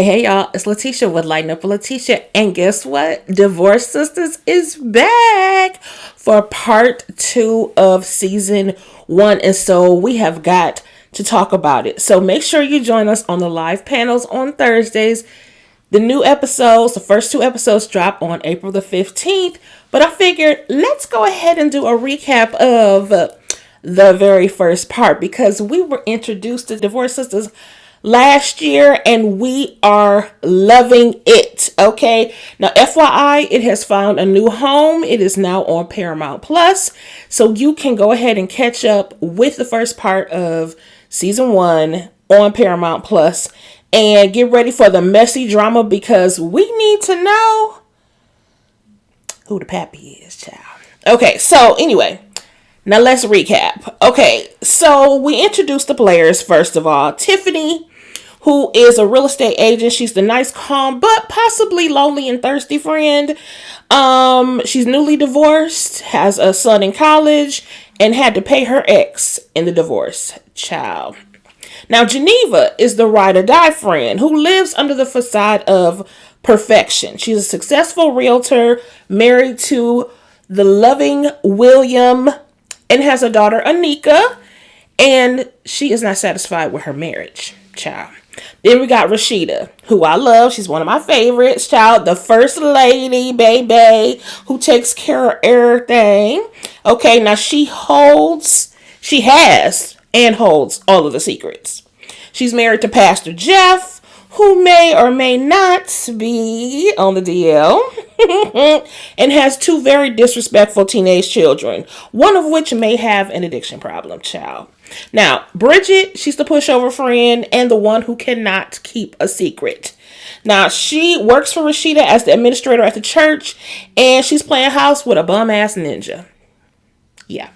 Hey, y'all, it's Letitia with Lighten Up with Letitia. And guess what? Divorced Sistas is back for part 2 of season 1. And so we have got to talk about it. So make sure you join us on the live panels on Thursdays. The new episodes, the first 2 episodes drop on April the 15th. But I figured let's go ahead and do a recap of the very first part because we were introduced to Divorced Sistas last year and we are loving it. Okay, now FYI, it has found a new home. It is now on Paramount Plus, so you can go ahead and catch up with the first part of season 1 on Paramount Plus and get ready for the messy drama because we need to know who the pappy is, child. Okay, so anyway, now let's recap. Okay, so we introduced the players first of all. Tiffany, who is a real estate agent. She's the nice, calm, but possibly lonely and thirsty friend. She's newly divorced, has a son in college, and had to pay her ex in the divorce. Child. Now, Geneva is the ride or die friend who lives under the facade of perfection. She's a successful realtor, married to the loving William, and has a daughter, Anika, and she is not satisfied with her marriage, child. Then we got Rashida, who I love. She's one of my favorites, child. The first lady, baby, who takes care of everything. Okay, now she has and holds all of the secrets. She's married to Pastor Jeff, who may or may not be on the DL, and has 2 very disrespectful teenage children, one of which may have an addiction problem, child. Now, Bridget, she's the pushover friend and the one who cannot keep a secret. Now, she works for Rashida as the administrator at the church, and she's playing house with a bum-ass ninja. Yeah.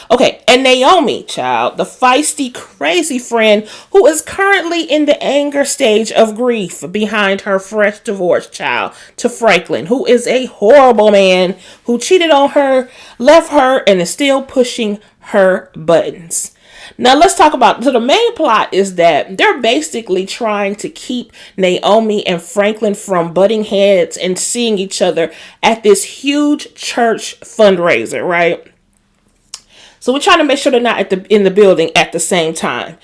Okay, and Naomi, child, the feisty, crazy friend who is currently in the anger stage of grief behind her fresh divorce, child, to Franklin, who is a horrible man who cheated on her, left her, and is still pushing her buttons. Now let's talk about, so the main plot is that they're basically trying to keep Naomi and Franklin from butting heads and seeing each other at this huge church fundraiser, right? So we're trying to make sure they're not in the building at the same time.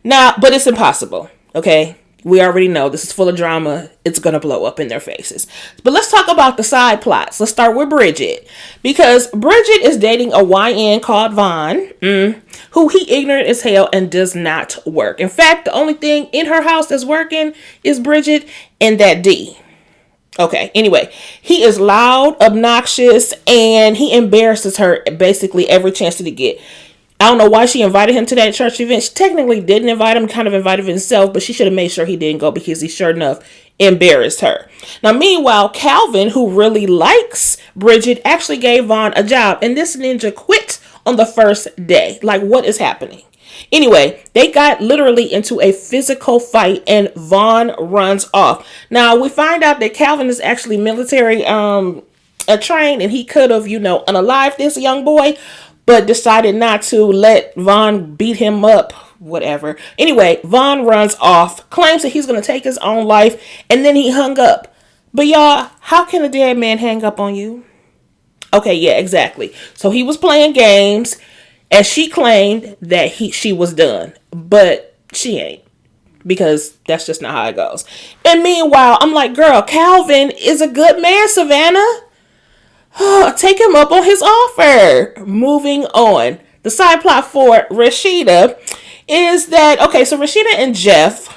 Now, but it's impossible, okay? We already know this is full of drama. It's going to blow up in their faces. But let's talk about the side plots. Let's start with Bridget. Because Bridget is dating a YN called Vaughn, who he ignorant as hell and does not work. In fact, the only thing in her house that's working is Bridget and that D. Okay, anyway, he is loud, obnoxious, and he embarrasses her basically every chance that he get. I don't know why she invited him to that church event. She technically didn't invite him, kind of invited himself, but she should have made sure he didn't go because he sure enough embarrassed her. Now, meanwhile, Calvin, who really likes Bridget, actually gave Vaughn a job, and this ninja quit on the first day. Like, what is happening? Anyway, they got literally into a physical fight and Vaughn runs off. Now, we find out that Calvin is actually military trained and he could have, unalived this young boy, but decided not to let Vaughn beat him up, whatever. Anyway, Vaughn runs off, claims that he's going to take his own life, and then he hung up. But y'all, how can a dead man hang up on you? Okay, yeah, exactly. So he was playing games. And she claimed that she was done, but she ain't, because that's just not how it goes. And meanwhile, I'm like, girl, Calvin is a good man, Savannah. Take him up on his offer. Moving on. The side plot for Rashida is that, okay, so Rashida and Jeff,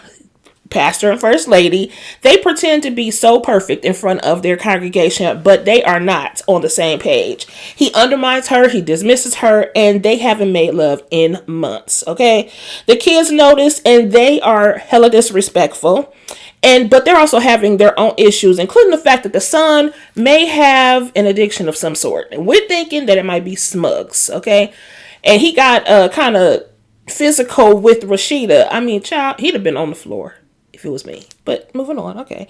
pastor and first lady, they pretend to be so perfect in front of their congregation, but they are not on the same page. He undermines her, he dismisses her, and they haven't made love in months, okay? The kids notice, and they are hella disrespectful, but they're also having their own issues, including the fact that the son may have an addiction of some sort, and we're thinking that it might be smugs, okay? And he got kind of physical with Rashida. I mean, child, he'd have been on the floor if it was me. But moving on. Okay,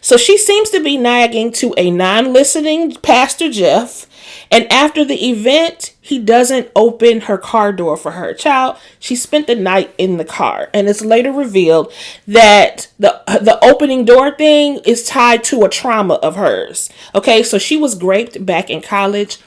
so she seems to be nagging to a non-listening Pastor Jeff. And after the event, he doesn't open her car door for her. Child, she spent the night in the car. And it's later revealed that the opening door thing is tied to a trauma of hers. Okay, so she was raped back in college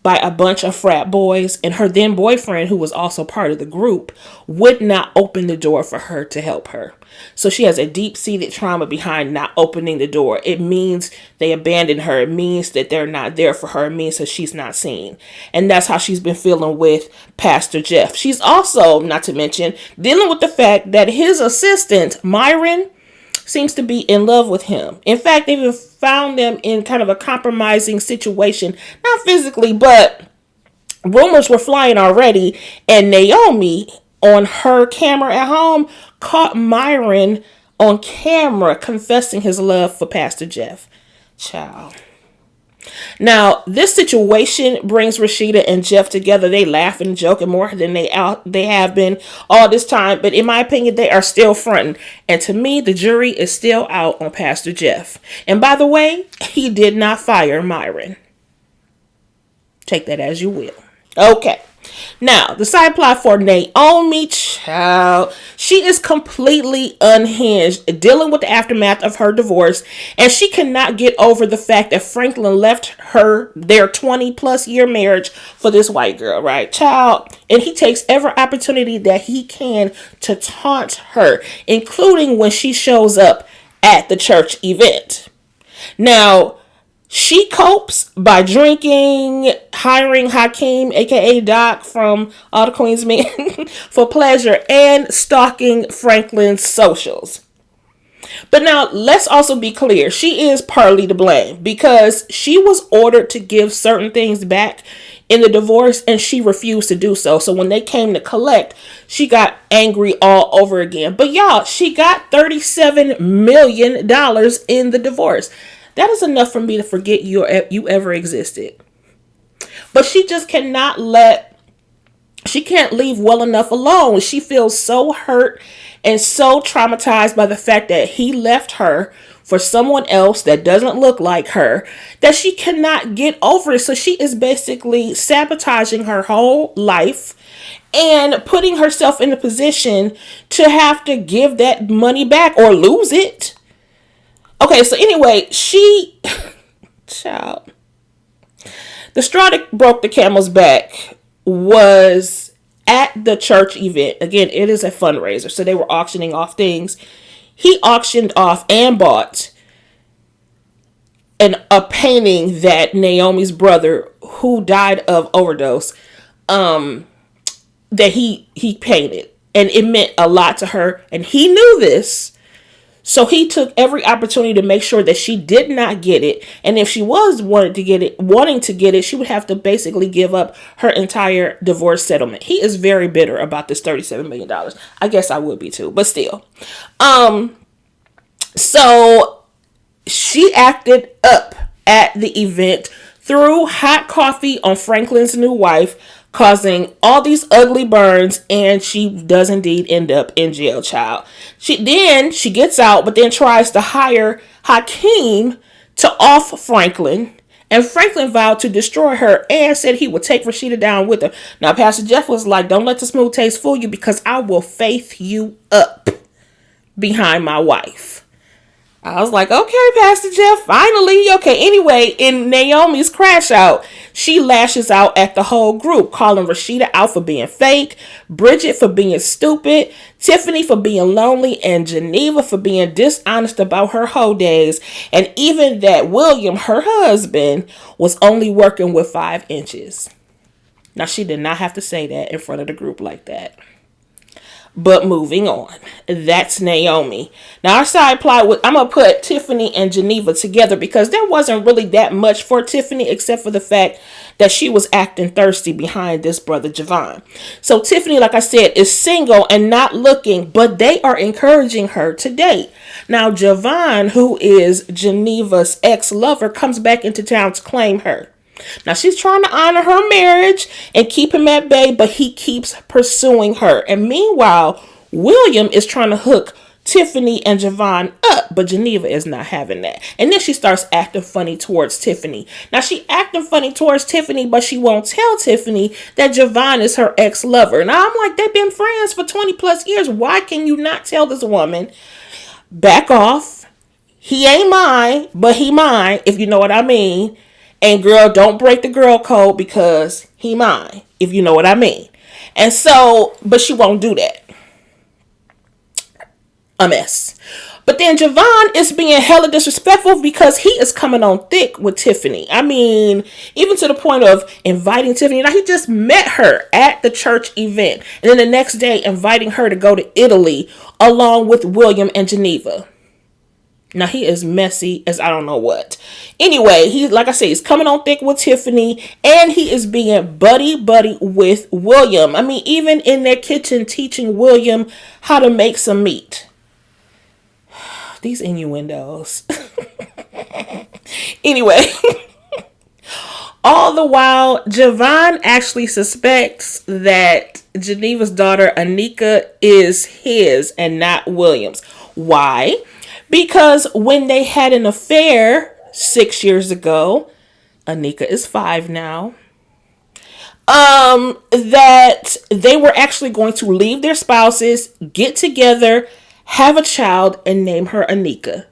by a bunch of frat boys, and her then boyfriend, who was also part of the group, would not open the door for her to help her. So she has a deep-seated trauma behind not opening the door. It means they abandoned her. It means that they're not there for her. It means that she's not seen. And that's how she's been feeling with Pastor Jeff. She's also, not to mention, dealing with the fact that his assistant, Myron, seems to be in love with him. In fact, they even found them in kind of a compromising situation. Not physically, but rumors were flying already. And Naomi, on her camera at home, caught Myron on camera confessing his love for Pastor Jeff. Child. Now, this situation brings Rashida and Jeff together. They laugh and joke and more than they have been all this time. But in my opinion, they are still fronting. And to me, the jury is still out on Pastor Jeff. And by the way, he did not fire Myron. Take that as you will. Okay. Now, the side plot for Naomi, child, she is completely unhinged, dealing with the aftermath of her divorce, and she cannot get over the fact that Franklin left their 20 plus year marriage for this white girl, right, child? And he takes every opportunity that he can to taunt her, including when she shows up at the church event. Now, she copes by drinking, hiring Hakeem, aka Doc from All the Queen's Men, for pleasure, and stalking Franklin's socials. But now, let's also be clear. She is partly to blame because she was ordered to give certain things back in the divorce and she refused to do so. So when they came to collect, she got angry all over again. But y'all, she got $37 million in the divorce. That is enough for me to forget you ever existed. But she just she can't leave well enough alone. She feels so hurt and so traumatized by the fact that he left her for someone else that doesn't look like her that she cannot get over it. So she is basically sabotaging her whole life and putting herself in a position to have to give that money back or lose it. Okay, so anyway, child, the straw that broke the camel's back was at the church event. Again, it is a fundraiser, so they were auctioning off things. He auctioned off and bought a painting that Naomi's brother, who died of overdose, that he painted. And it meant a lot to her, and he knew this. So he took every opportunity to make sure that she did not get it. And if she was wanting to get it, she would have to basically give up her entire divorce settlement. He is very bitter about this $37 million. I guess I would be too, but still. So she acted up at the event, threw hot coffee on Franklin's new wife, causing all these ugly burns, and she does indeed end up in jail, child. She gets out, but then tries to hire Hakeem to off Franklin, and Franklin vowed to destroy her and said he would take Rashida down with her. Now, Pastor Jeff was like, don't let the smooth taste fool you because I will faith you up behind my wife. I was like, okay, Pastor Jeff, finally. Okay, anyway, in Naomi's crash out, she lashes out at the whole group, calling Rashida out for being fake, Bridget for being stupid, Tiffany for being lonely, and Geneva for being dishonest about her whole days, and even that William, her husband, was only working with 5 inches. Now, she did not have to say that in front of the group like that. But moving on, that's Naomi. Now our side plot I'm going to put Tiffany and Geneva together because there wasn't really that much for Tiffany except for the fact that she was acting thirsty behind this brother Javon. So Tiffany, like I said, is single and not looking, but they are encouraging her to date. Now Javon, who is Geneva's ex-lover, comes back into town to claim her. Now, she's trying to honor her marriage and keep him at bay, but he keeps pursuing her. And meanwhile, William is trying to hook Tiffany and Javon up, but Geneva is not having that. And then she starts acting funny towards Tiffany. Now she acting funny towards Tiffany, but she won't tell Tiffany that Javon is her ex-lover. Now I'm like, they've been friends for 20 plus years. Why can you not tell this woman? Back off. He ain't mine, but he mine, if you know what I mean. And girl, don't break the girl code because he mine, if you know what I mean. And so, but she won't do that. A mess. But then Javon is being hella disrespectful because he is coming on thick with Tiffany. I mean, even to the point of inviting Tiffany. Now, he just met her at the church event. And then the next day, inviting her to go to Italy along with William and Geneva. Now, he is messy as I don't know what. Anyway, like I said, he's coming on thick with Tiffany. And he is being buddy with William. I mean, even in their kitchen teaching William how to make some meat. These innuendos. Anyway, all the while, Javon actually suspects that Geneva's daughter, Anika, is his and not William's. Why? Because when they had an affair 6 years ago, Anika is 5 now, that they were actually going to leave their spouses, get together, have a child, and name her Anika.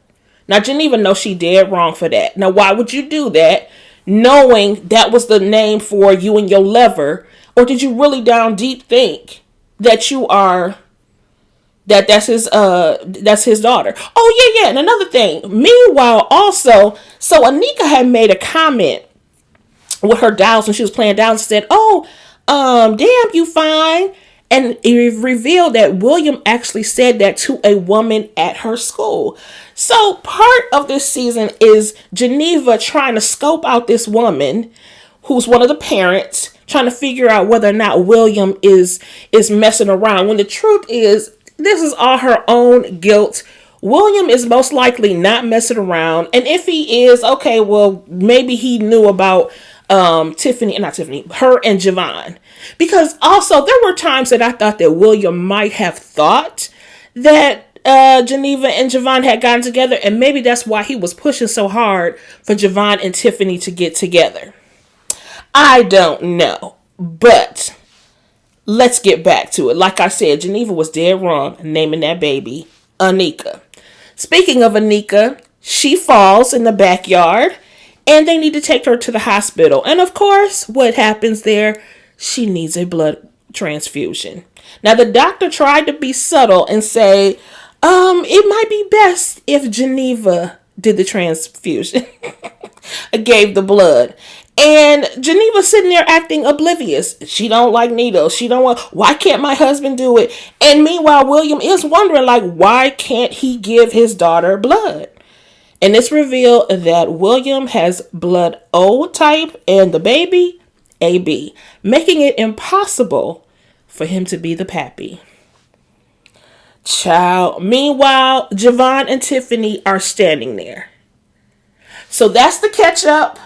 Now, Geneva knows she did wrong for that. Now, why would you do that, knowing that was the name for you and your lover? Or did you really down deep think that you are, that's his daughter? Oh, yeah. And another thing, meanwhile, also, so Anika had made a comment with her dolls when she was playing dolls and said, oh, damn, you fine. And it revealed that William actually said that to a woman at her school. So part of this season is Geneva trying to scope out this woman who's one of the parents, trying to figure out whether or not William is messing around. When the truth is, this is all her own guilt. William is most likely not messing around. And if he is, okay, well, maybe he knew about her and Javon. Because also there were times that I thought that William might have thought that Geneva and Javon had gotten together, and maybe that's why he was pushing so hard for Javon and Tiffany to get together. I don't know, but let's get back to it. Like I said, Geneva was dead wrong naming that baby Anika. Speaking of Anika, she falls in the backyard. And they need to take her to the hospital. And of course, what happens there? She needs a blood transfusion. Now, the doctor tried to be subtle and say, it might be best if Geneva did the transfusion. Gave the blood. And Geneva's sitting there acting oblivious. She don't like needles. She don't want, why can't my husband do it? And meanwhile, William is wondering, like, why can't he give his daughter blood? And it's revealed that William has blood O type and the baby AB, making it impossible for him to be the pappy. Child. Meanwhile, Javon and Tiffany are standing there. So that's the catch up.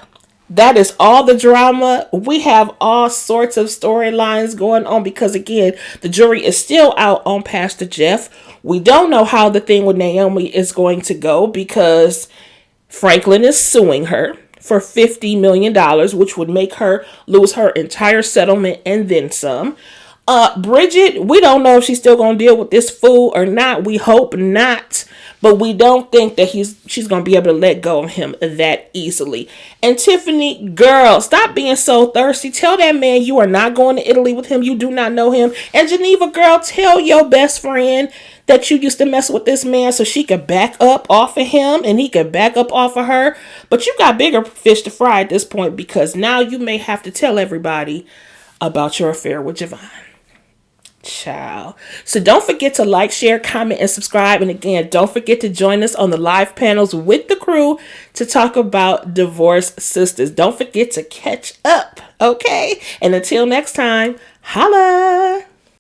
That is all the drama. We have all sorts of storylines going on because, again, the jury is still out on Pastor Jeff. We don't know how the thing with Naomi is going to go because Franklin is suing her for $50 million, which would make her lose her entire settlement and then some. Bridget, we don't know if she's still going to deal with this fool or not. We hope not. But we don't think that she's going to be able to let go of him that easily. And Tiffany, girl, stop being so thirsty. Tell that man you are not going to Italy with him. You do not know him. And Geneva, girl, tell your best friend that you used to mess with this man so she could back up off of him and he could back up off of her. But you got bigger fish to fry at this point because now you may have to tell everybody about your affair with Javon. Child. So don't forget to like, share, comment, and subscribe. And again, don't forget to join us on the live panels with the crew to talk about Divorced Sistas. Don't forget to catch up. Okay. And until next time, holla.